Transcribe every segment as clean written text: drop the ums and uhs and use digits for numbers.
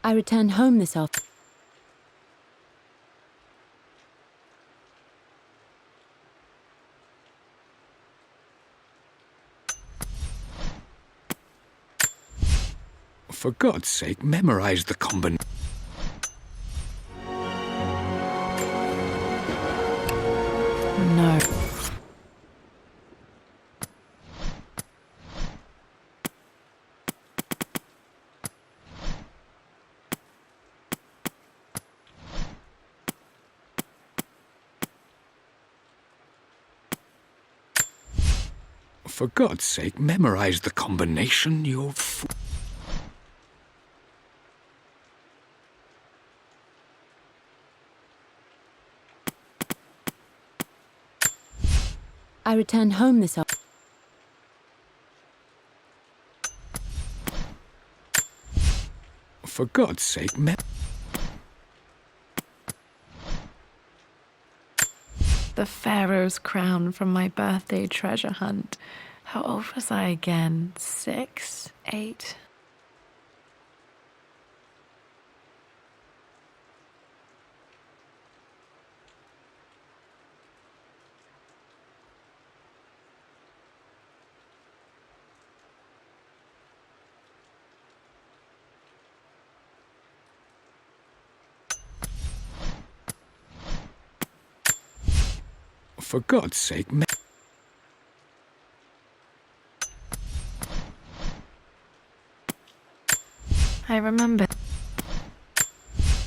I returned home this afternoon. For God's sake, memorize the combination. No. For God's sake, memorize the combination, you fool. I returned home this afternoon. For God's sake, The Pharaoh's crown from my birthday treasure hunt. How old was I again? 6, 8? For God's sake, I remember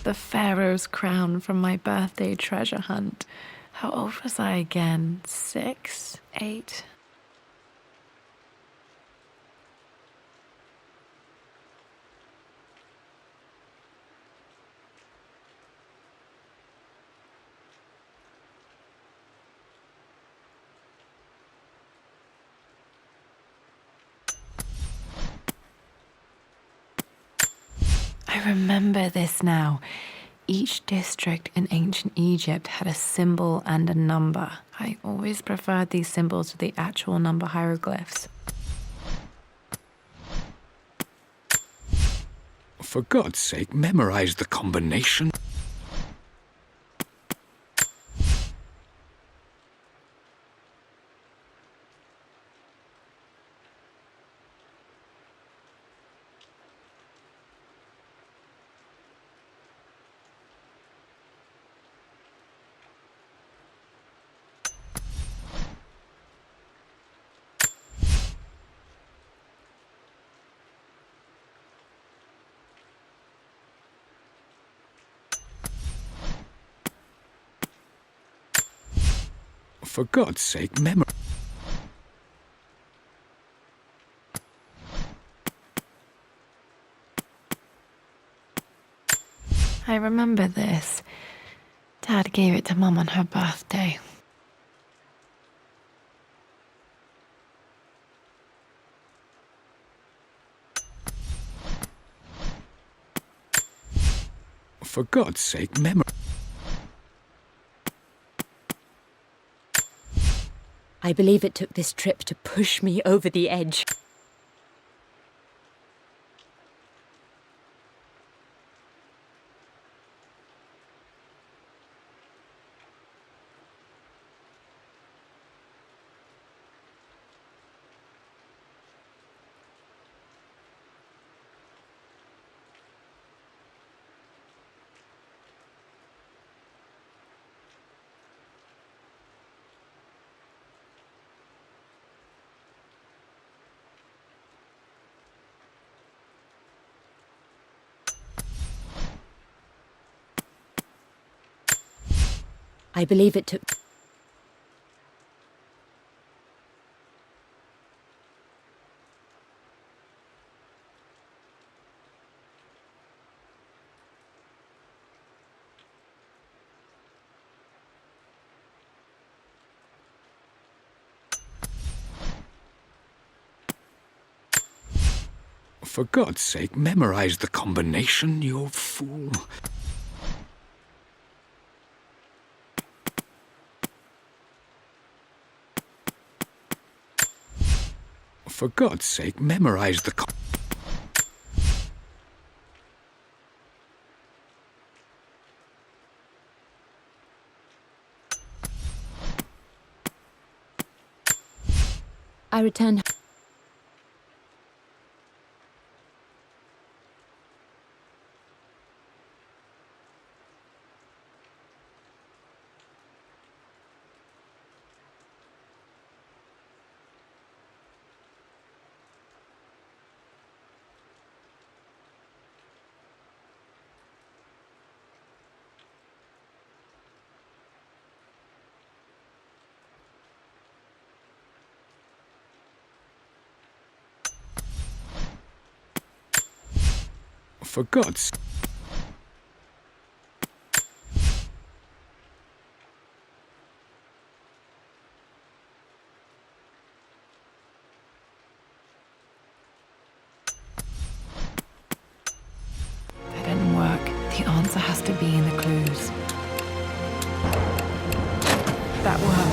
the Pharaoh's crown from my birthday treasure hunt. How old was I again? 6, 8? I remember this now. Each district in ancient Egypt had a symbol and a number. I always preferred these symbols to the actual number hieroglyphs. For God's sake, memorize the combination. For God's sake, I remember this. Dad gave it to Mum on her birthday. For God's sake, I believe it took this trip to push me over the edge. I believe it took... For God's sake, memorize the combination, you fool. For God's sake, memorize the I returned. For God's... That didn't work. The answer has to be in the clues. That worked.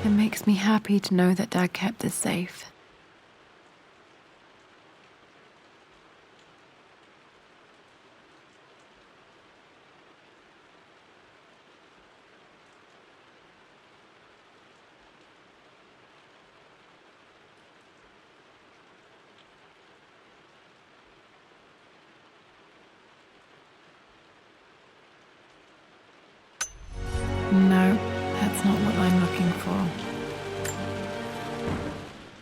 It makes me happy to know that Dad kept it safe. No, that's not what I'm looking for.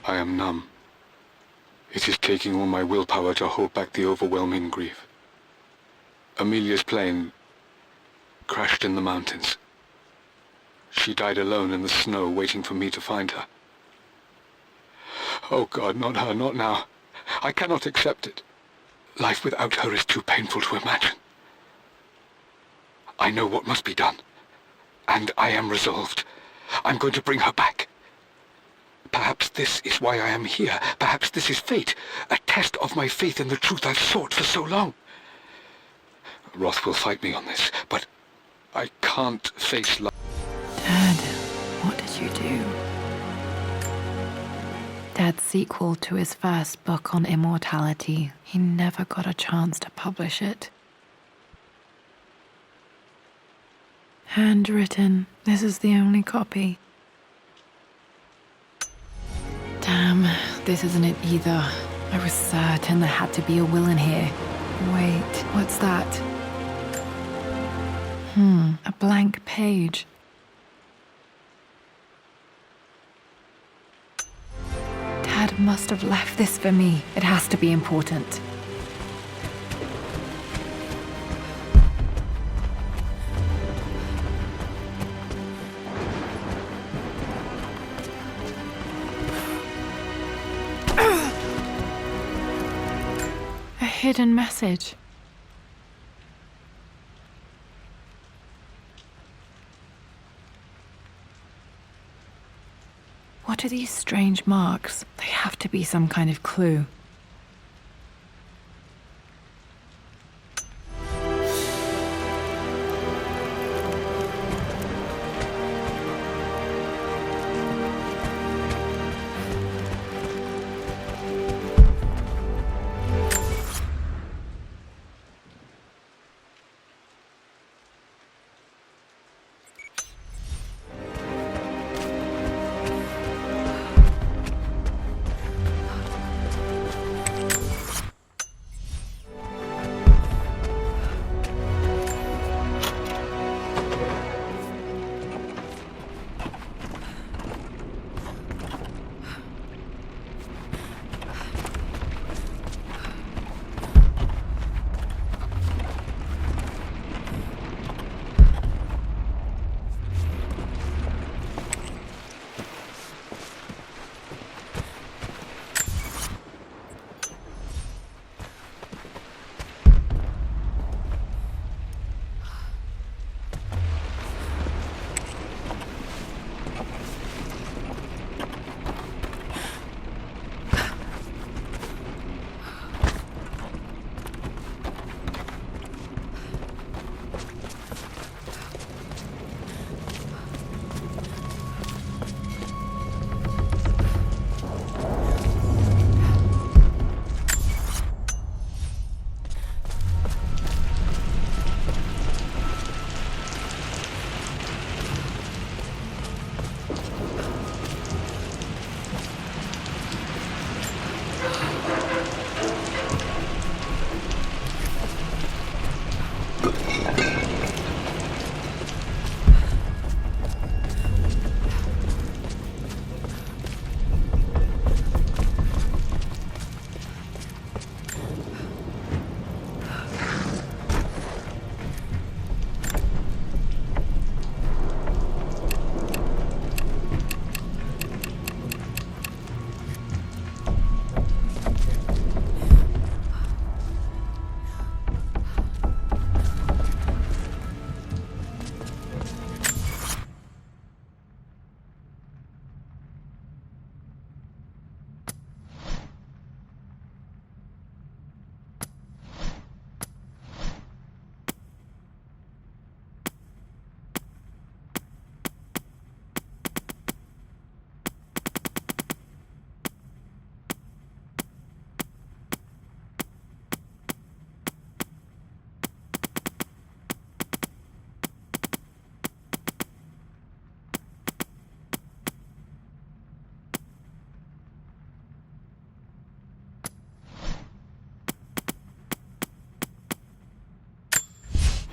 I am numb. It is taking all my willpower to hold back the overwhelming grief. Amelia's plane crashed in the mountains. She died alone in the snow, waiting for me to find her. Oh God, not her, not now. I cannot accept it. Life without her is too painful to imagine. I know what must be done. And I am resolved. I'm going to bring her back. Perhaps this is why I am here. Perhaps this is fate. A test of my faith in the truth I've sought for so long. Roth will fight me on this, but I can't face life. Dad, what did you do? Dad's sequel to his first book on immortality. He never got a chance to publish it. Handwritten. This is the only copy. Damn, this isn't it either. I was certain there had to be a will in here. Wait, what's that? A blank page. Dad must have left this for me. It has to be important. A hidden message. What are these strange marks? They have to be some kind of clue.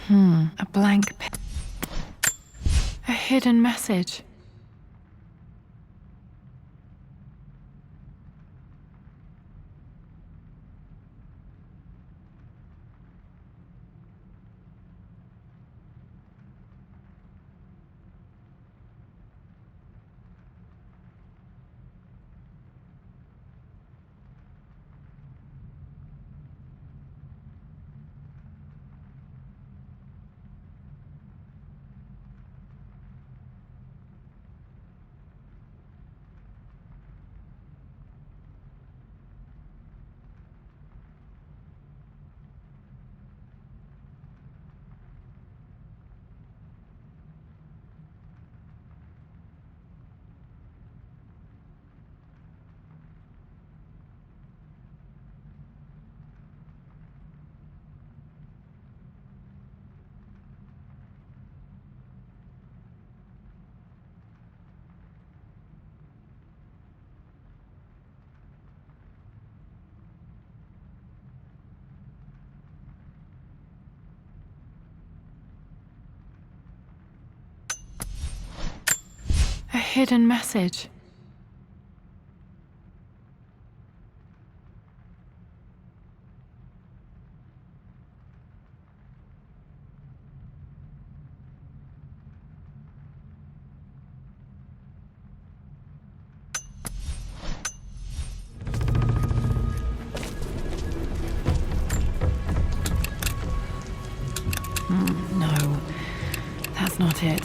A blank page. A hidden message. A hidden message. No, that's not it.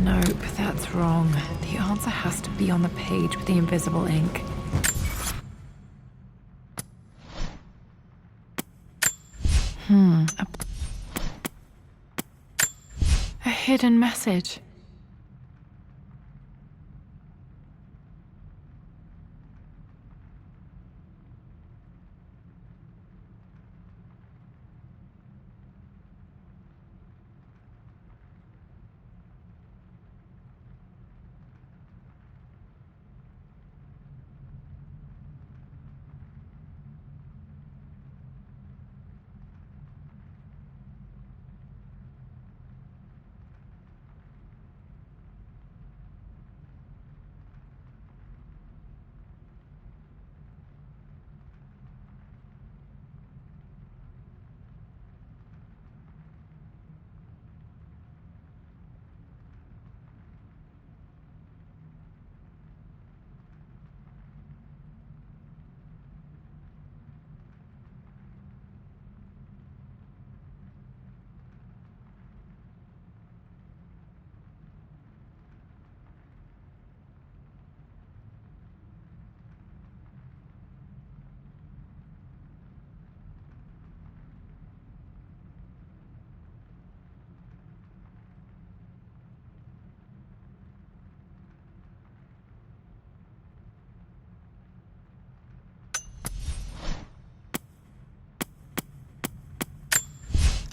Nope, that's wrong. The answer has to be on the page with the invisible ink. A hidden message.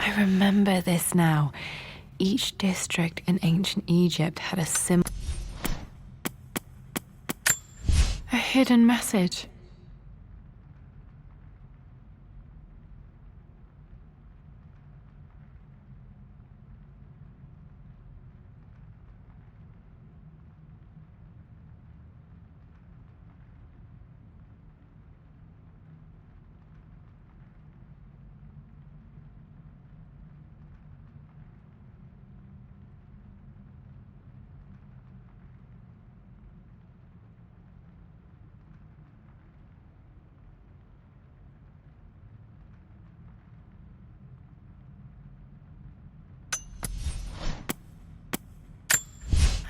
I remember this now. Each district in ancient Egypt had a symbol. A hidden message.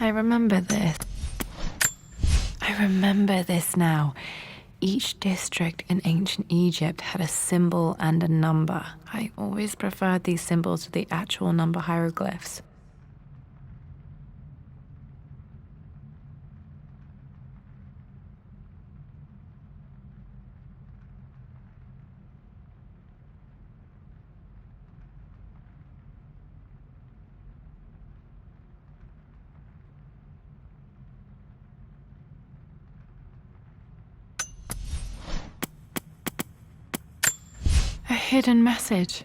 I remember this. I remember this now. Each district in ancient Egypt had a symbol and a number. I always preferred these symbols to the actual number hieroglyphs. hidden message.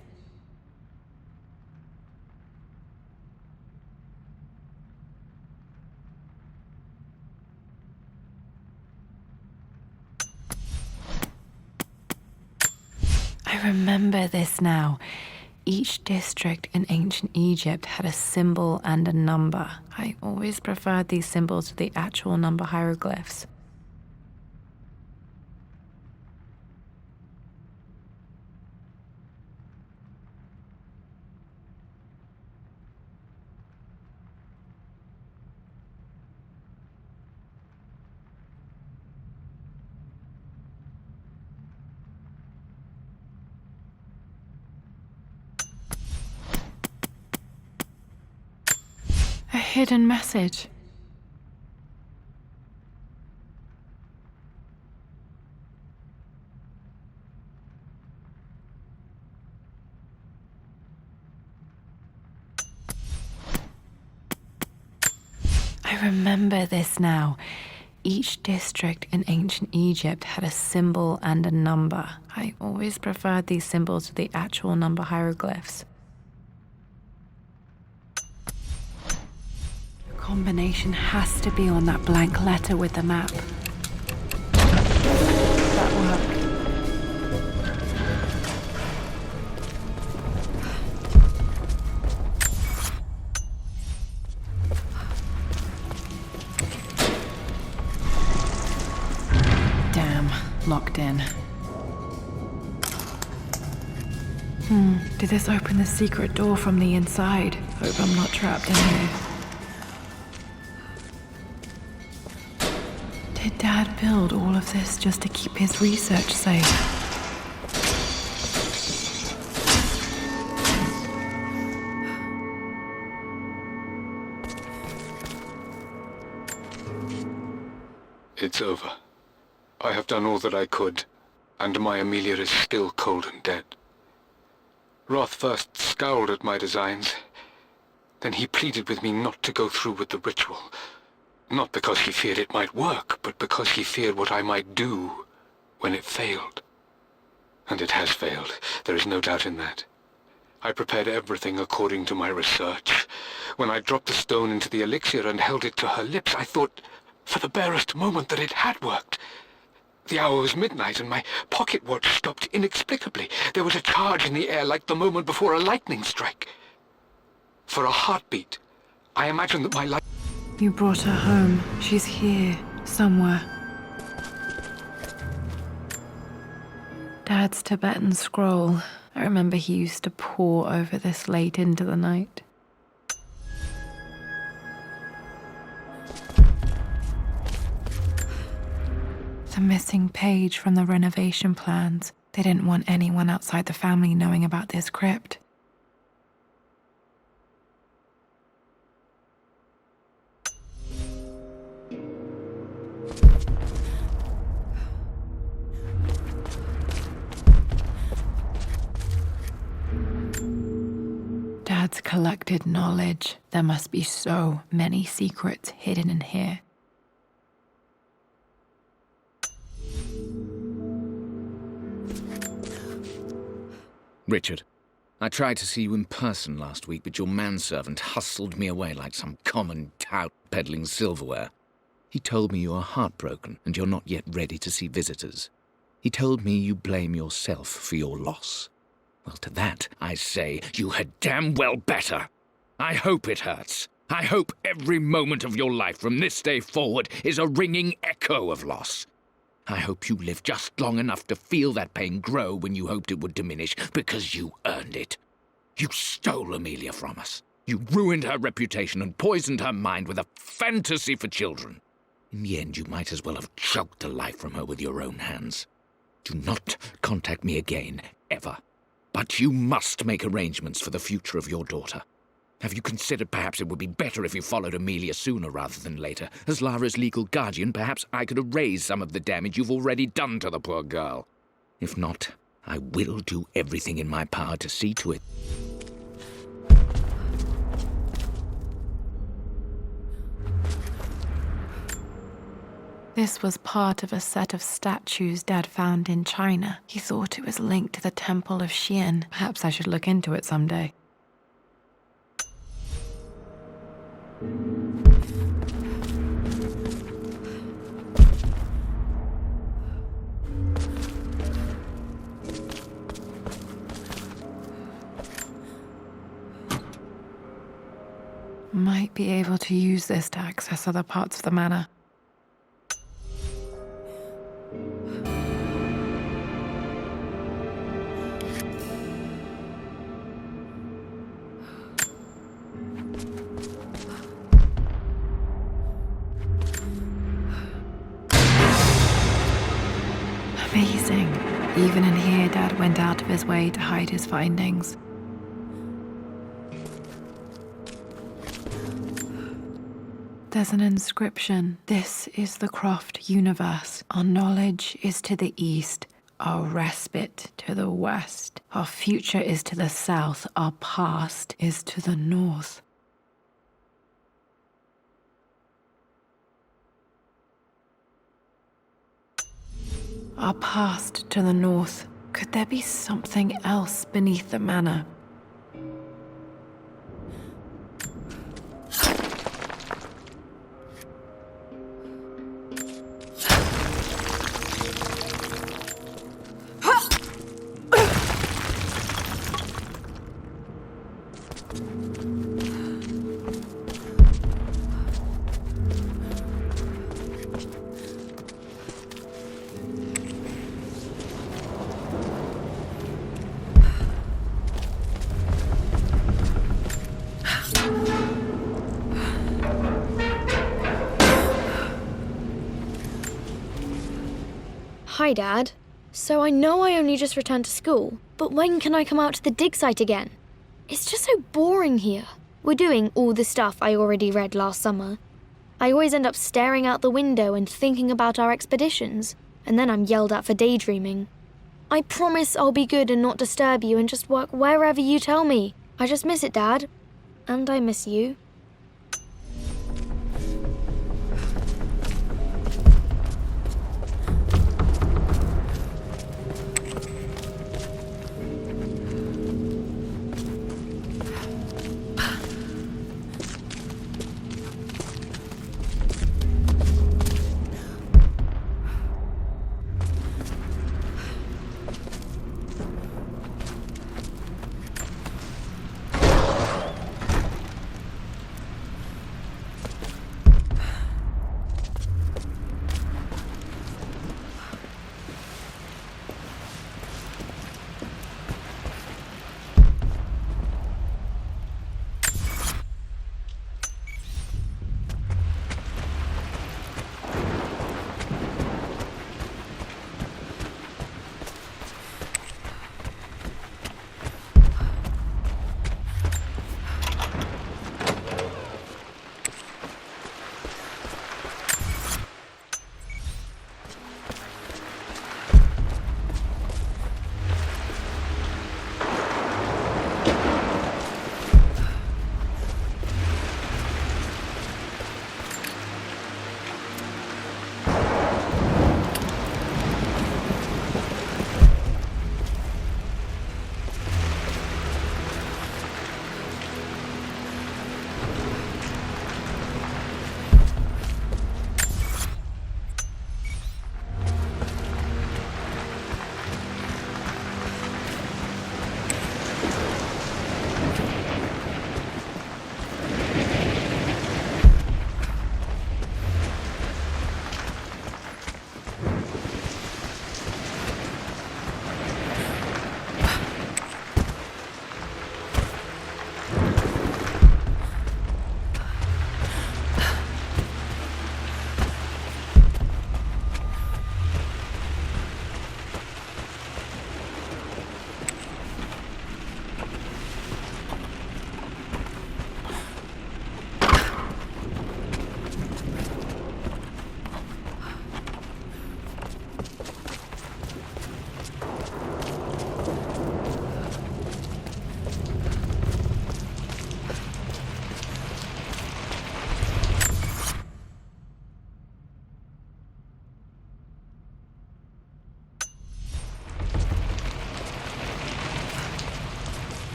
I remember this now. Each district in ancient Egypt had a symbol and a number. I always preferred these symbols to the actual number hieroglyphs. A hidden message. I remember this now. Each district in ancient Egypt had a symbol and a number. I always preferred these symbols to the actual number hieroglyphs. The combination has to be on that blank letter with the map. That worked. Locked in. Did this open the secret door from the inside? Hope I'm not trapped in here. Did Dad build all of this just to keep his research safe? It's over. I have done all that I could, and my Amelia is still cold and dead. Roth first scowled at my designs. Then he pleaded with me not to go through with the ritual. Not because he feared it might work, but because he feared what I might do when it failed. And it has failed, there is no doubt in that. I prepared everything according to my research. When I dropped the stone into the elixir and held it to her lips, I thought for the barest moment that it had worked. The hour was midnight, and my pocket watch stopped inexplicably. There was a charge in the air like the moment before a lightning strike. For a heartbeat, I imagined that my life... You brought her home. She's here, somewhere. Dad's Tibetan scroll. I remember he used to pore over this late into the night. The missing page from the renovation plans. They didn't want anyone outside the family knowing about this crypt. Dad's collected knowledge. There must be so many secrets hidden in here. Richard, I tried to see you in person last week, but your manservant hustled me away like some common tout peddling silverware. He told me you are heartbroken and you're not yet ready to see visitors. He told me you blame yourself for your loss. Well, to that, I say you had damn well better. I hope it hurts. I hope every moment of your life from this day forward is a ringing echo of loss. I hope you live just long enough to feel that pain grow when you hoped it would diminish, because you earned it. You stole Amelia from us. You ruined her reputation and poisoned her mind with a fantasy for children. In the end, you might as well have choked the life from her with your own hands. Do not contact me again, ever. But you must make arrangements for the future of your daughter. Have you considered perhaps it would be better if you followed Amelia sooner rather than later? As Lara's legal guardian, perhaps I could erase some of the damage you've already done to the poor girl. If not, I will do everything in my power to see to it. This was part of a set of statues Dad found in China. He thought it was linked to the Temple of Xian. Perhaps I should look into it someday. Might be able to use this to access other parts of the manor. Amazing. Even in here, Dad went out of his way to hide his findings. There's an inscription. This is the Croft universe. Our knowledge is to the east, our respite to the west. Our future is to the south, our past is to the north. Our past to the north. Could there be something else beneath the manor? Hi, Dad. So I know I only just returned to school, but when can I come out to the dig site again? It's just so boring here. We're doing all the stuff I already read last summer. I always end up staring out the window and thinking about our expeditions, and then I'm yelled at for daydreaming. I promise I'll be good and not disturb you and just work wherever you tell me. I just miss it, Dad. And I miss you.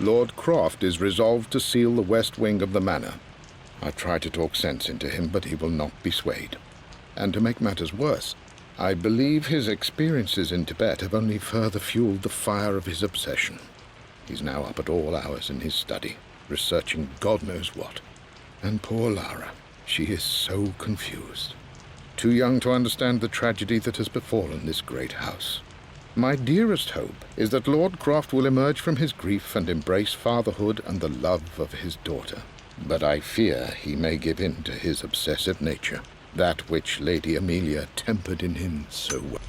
Lord Croft is resolved to seal the west wing of the manor. I try to talk sense into him, but he will not be swayed. And to make matters worse, I believe his experiences in Tibet have only further fueled the fire of his obsession. He's now up at all hours in his study, researching God knows what. And poor Lara, she is so confused. Too young to understand the tragedy that has befallen this great house. My dearest hope is that Lord Croft will emerge from his grief and embrace fatherhood and the love of his daughter. But I fear he may give in to his obsessive nature, that which Lady Amelia tempered in him so well.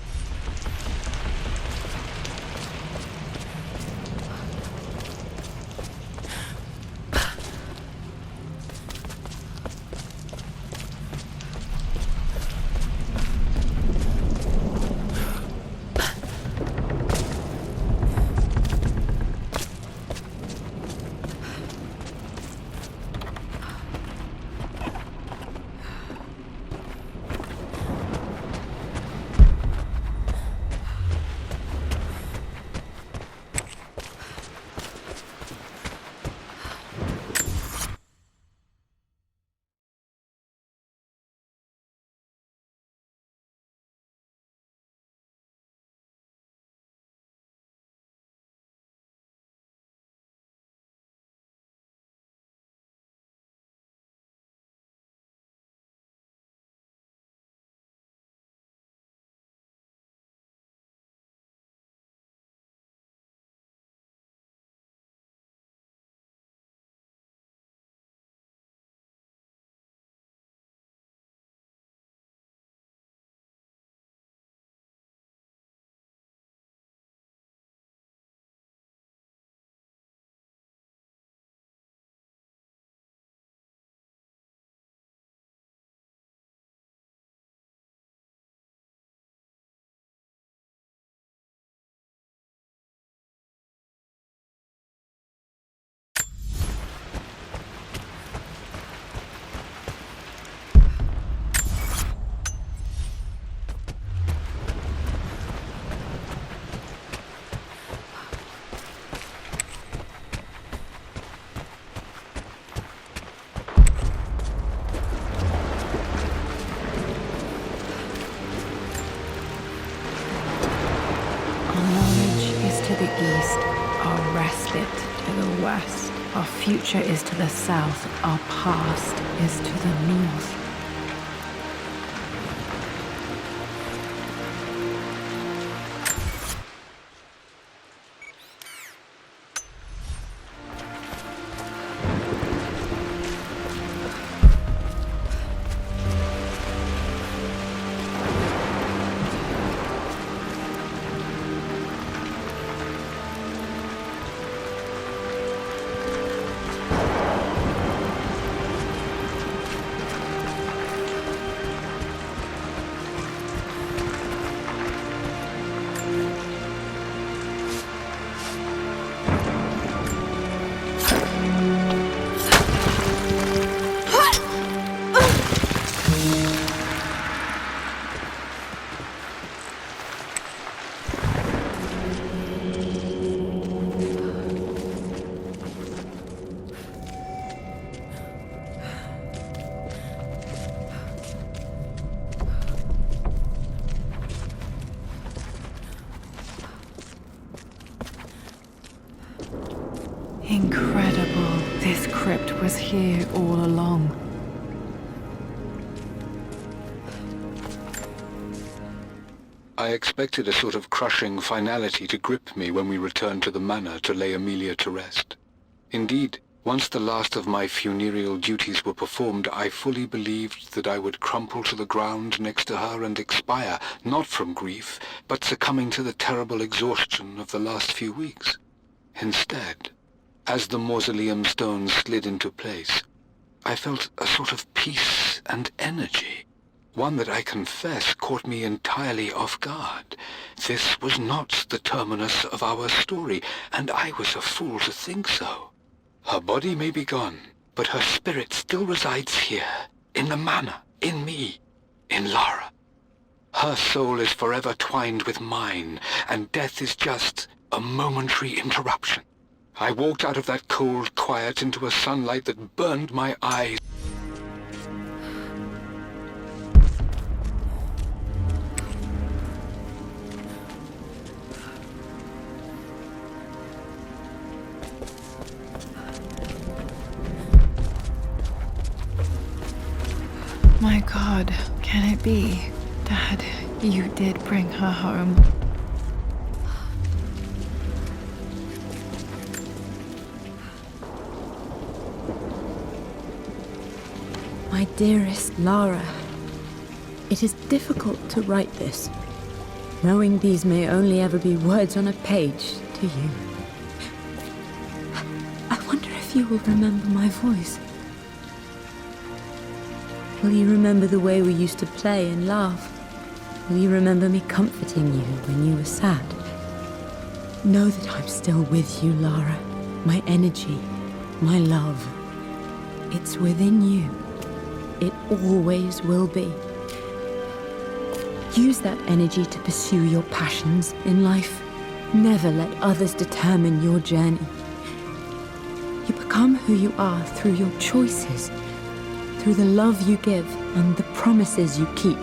West. Our future is to the south. Our past is to the north. Incredible. This crypt was here all along. I expected a sort of crushing finality to grip me when we returned to the manor to lay Amelia to rest. Indeed, once the last of my funereal duties were performed, I fully believed that I would crumple to the ground next to her and expire, not from grief, but succumbing to the terrible exhaustion of the last few weeks. Instead, as the mausoleum stones slid into place, I felt a sort of peace and energy, one that I confess caught me entirely off guard. This was not the terminus of our story, and I was a fool to think so. Her body may be gone, but her spirit still resides here, in the manor, in me, in Lara. Her soul is forever twined with mine, and death is just a momentary interruption. I walked out of that cold quiet into a sunlight that burned my eyes. My God, can it be? Dad, you did bring her home. My dearest Lara, it is difficult to write this, knowing these may only ever be words on a page to you. I wonder if you will remember my voice. Will you remember the way we used to play and laugh? Will you remember me comforting you when you were sad? Know that I'm still with you, Lara. My energy, my love, it's within you. It always will be. Use that energy to pursue your passions in life. Never let others determine your journey. You become who you are through your choices, through the love you give and the promises you keep.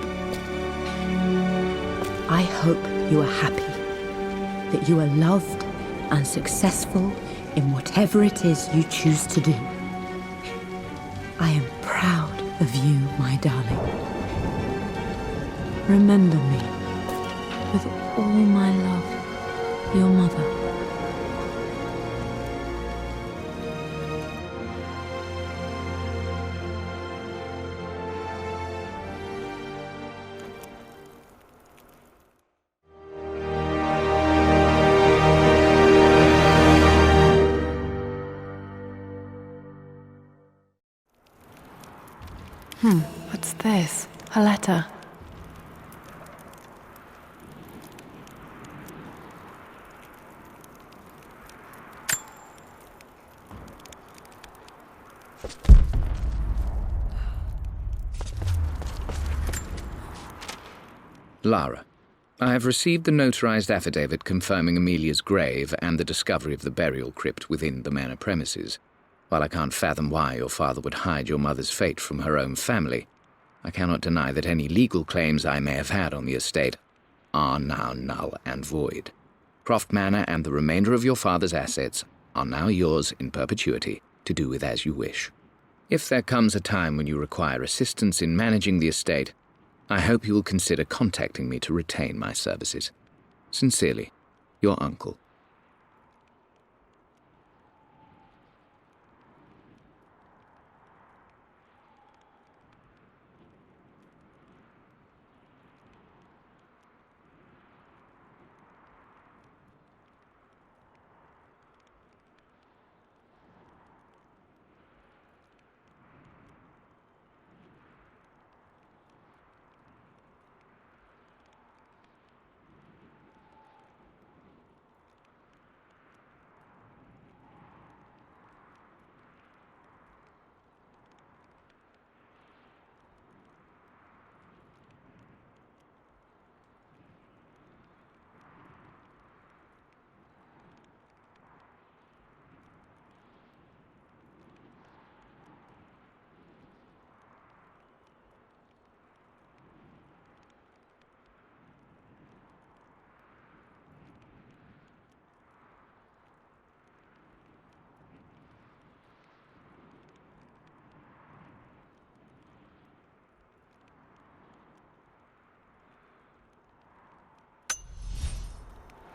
I hope you are happy, that you are loved and successful in whatever it is you choose to do. I am proud of you, my darling. Remember me with all my love, your mother. What's this? A letter. Lara, I have received the notarized affidavit confirming Amelia's grave and the discovery of the burial crypt within the manor premises. While I can't fathom why your father would hide your mother's fate from her own family, I cannot deny that any legal claims I may have had on the estate are now null and void. Croft Manor and the remainder of your father's assets are now yours in perpetuity to do with as you wish. If there comes a time when you require assistance in managing the estate, I hope you will consider contacting me to retain my services. Sincerely, your uncle.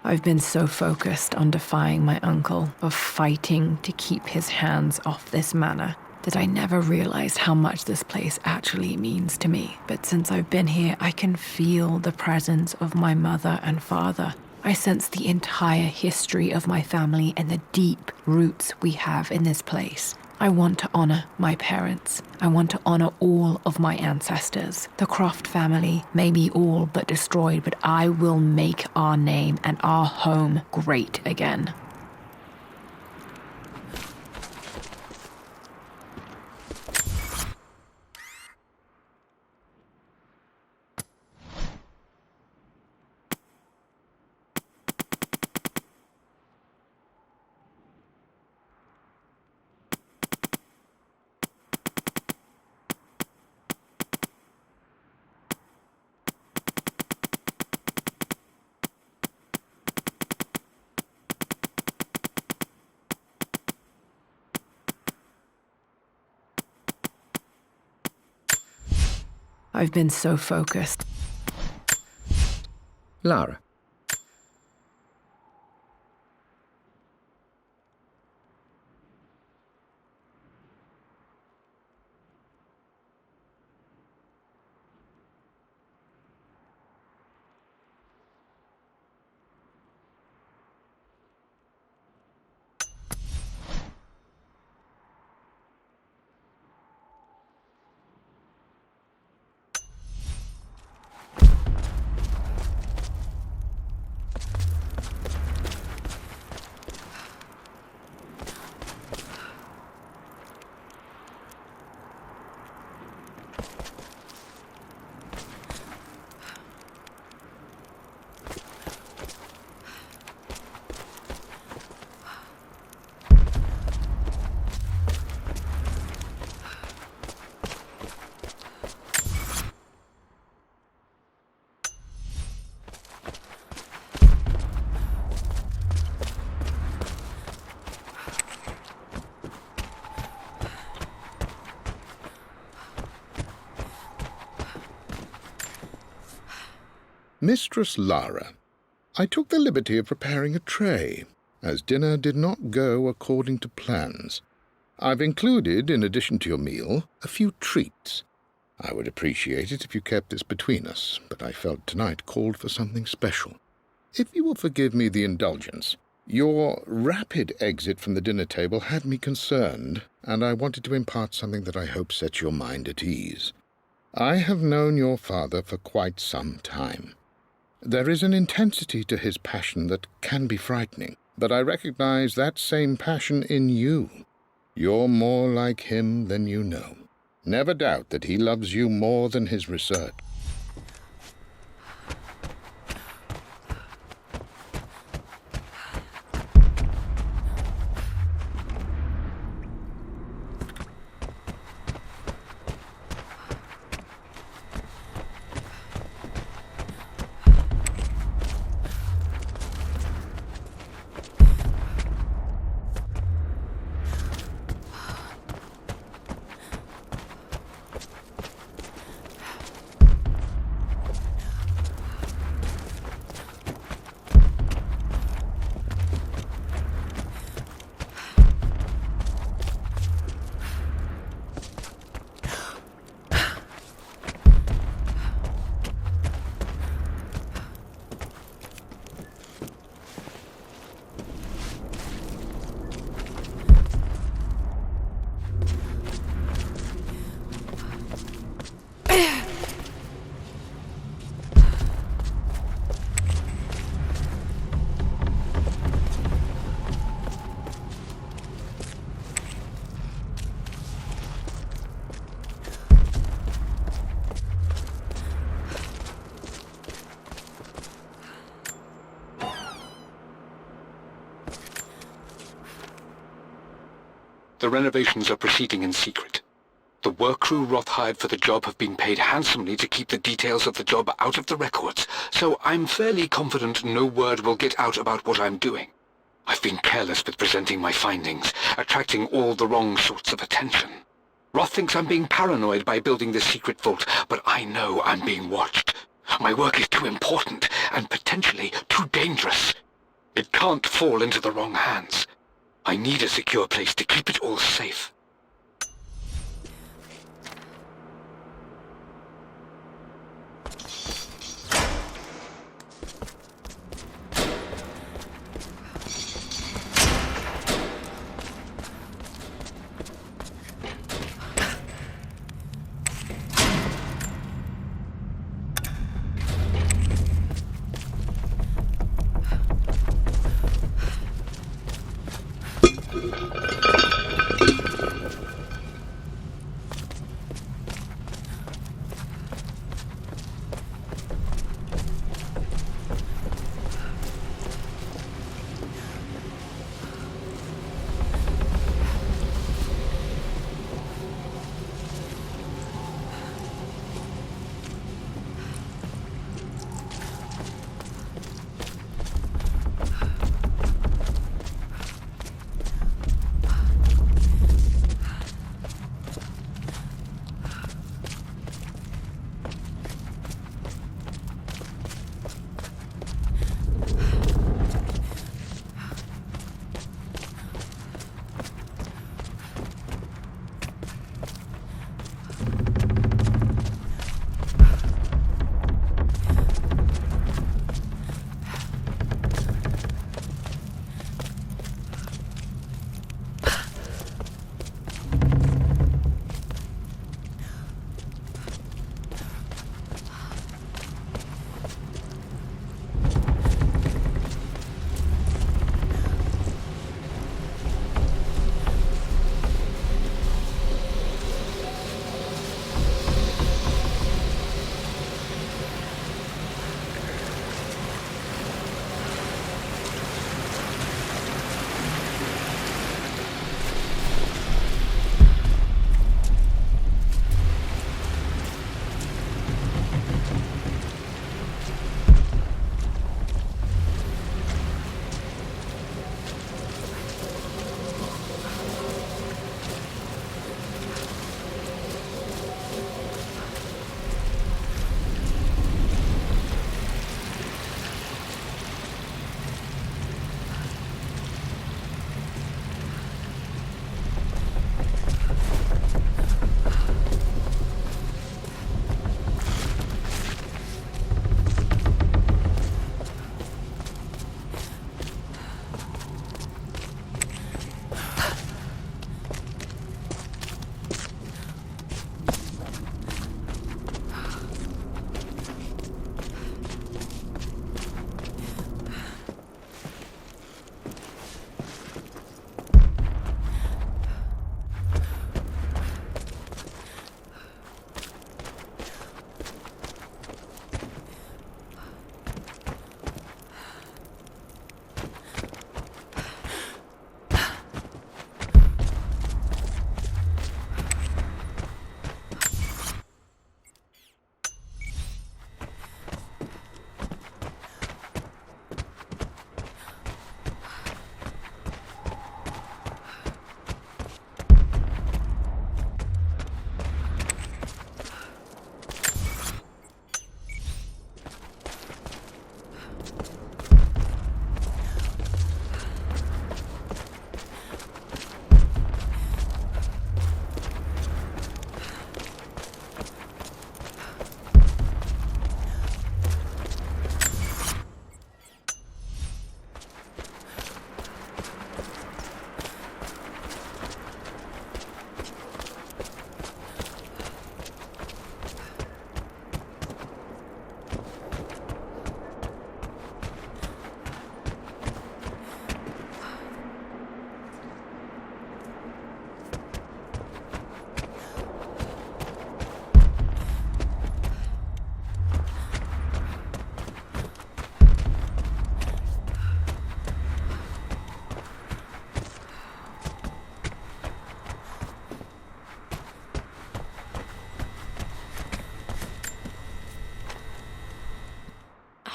I've been so focused on defying my uncle, of fighting to keep his hands off this manor, that I never realized how much this place actually means to me. But since I've been here, I can feel the presence of my mother and father. I sense the entire history of my family and the deep roots we have in this place. I want to honor my parents. I want to honor all of my ancestors. The Croft family may be all but destroyed, but I will make our name and our home great again. I've been so focused. Lara. Mistress Lara, I took the liberty of preparing a tray, as dinner did not go according to plans. I've included, in addition to your meal, a few treats. I would appreciate it if you kept this between us, but I felt tonight called for something special. If you will forgive me the indulgence, your rapid exit from the dinner table had me concerned, and I wanted to impart something that I hope sets your mind at ease. I have known your father for quite some time. There is an intensity to his passion that can be frightening, but I recognize that same passion in you. You're more like him than you know. Never doubt that he loves you more than his research. The renovations are proceeding in secret. The work crew Roth hired for the job have been paid handsomely to keep the details of the job out of the records, so I'm fairly confident no word will get out about what I'm doing. I've been careless with presenting my findings, attracting all the wrong sorts of attention. Roth thinks I'm being paranoid by building this secret vault, but I know I'm being watched. My work is too important and potentially too dangerous. It can't fall into the wrong hands. I need a secure place to keep it all safe.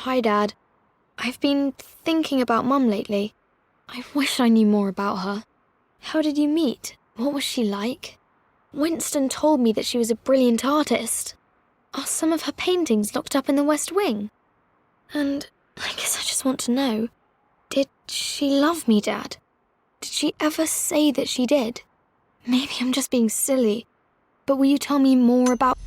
Hi, Dad. I've been thinking about Mum lately. I wish I knew more about her. How did you meet? What was she like? Winston told me that she was a brilliant artist. Are some of her paintings locked up in the West Wing? And I guess I just want to know, did she love me, Dad? Did she ever say that she did? Maybe I'm just being silly, but will you tell me more about...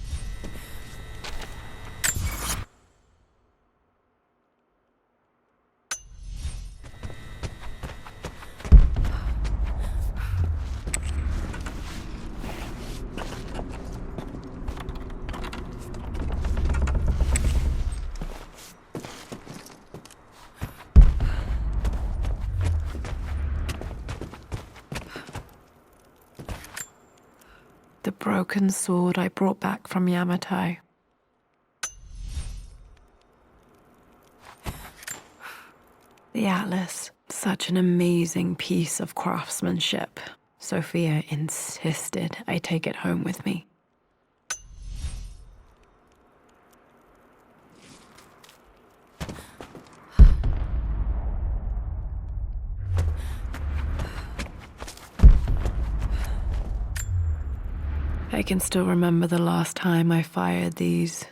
The broken sword I brought back from Yamato. The atlas, such an amazing piece of craftsmanship. Sophia insisted I take it home with me. I can still remember the last time I fired these.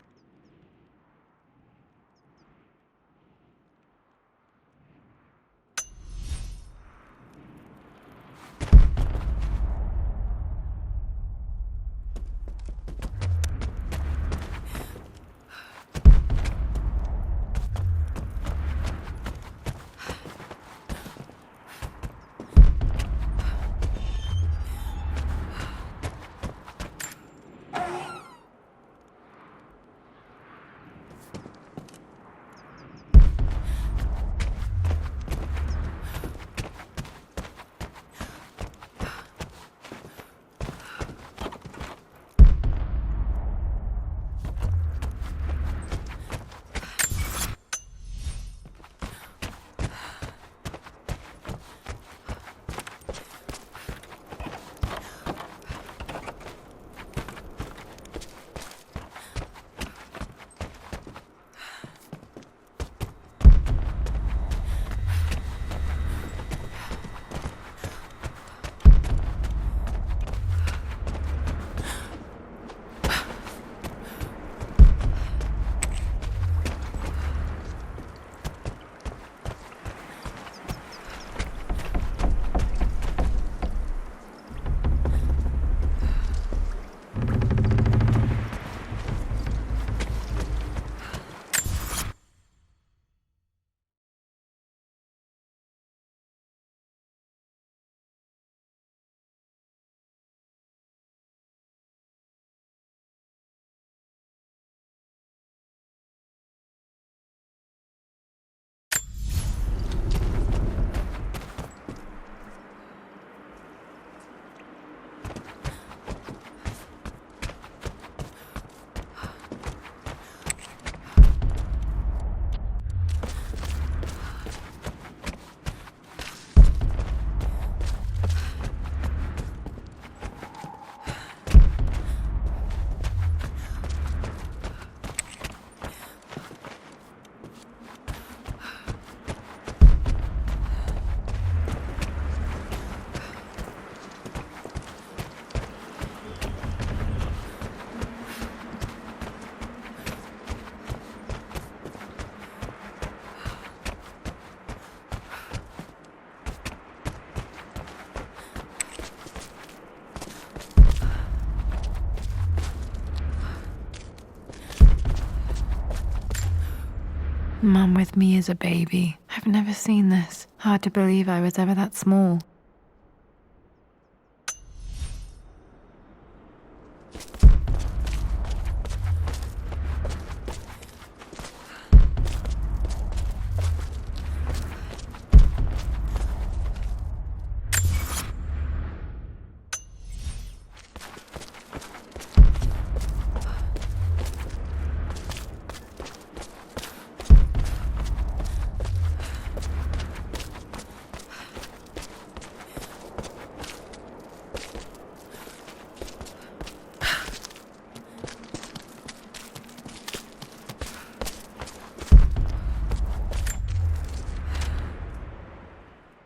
Mum with me as a baby. I've never seen this. Hard to believe I was ever that small.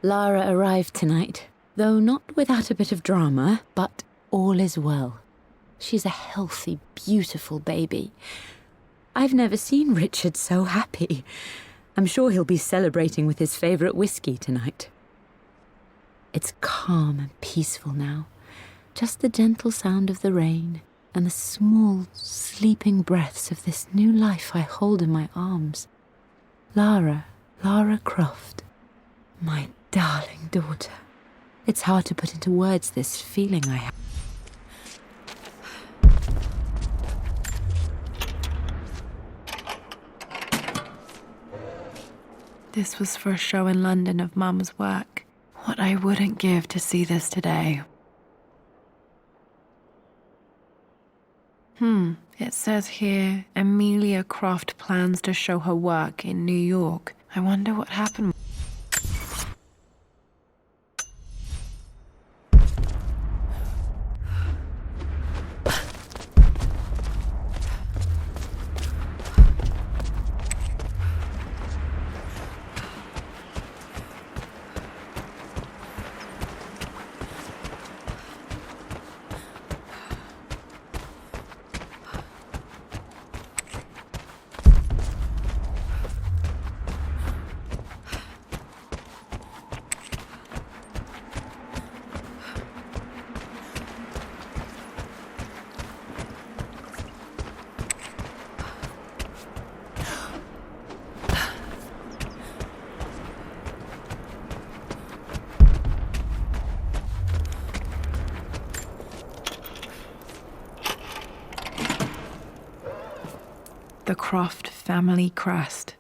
Lara arrived tonight, though not without a bit of drama, but all is well. She's a healthy, beautiful baby. I've never seen Richard so happy. I'm sure he'll be celebrating with his favorite whiskey tonight. It's calm and peaceful now. Just the gentle sound of the rain and the small, sleeping breaths of this new life I hold in my arms. Lara Croft, my darling daughter. It's hard to put into words this feeling I have. This was for a show in London of Mum's work. What I wouldn't give to see this today. It says here, Amelia Croft plans to show her work in New York. I wonder what happened. The Croft family crest.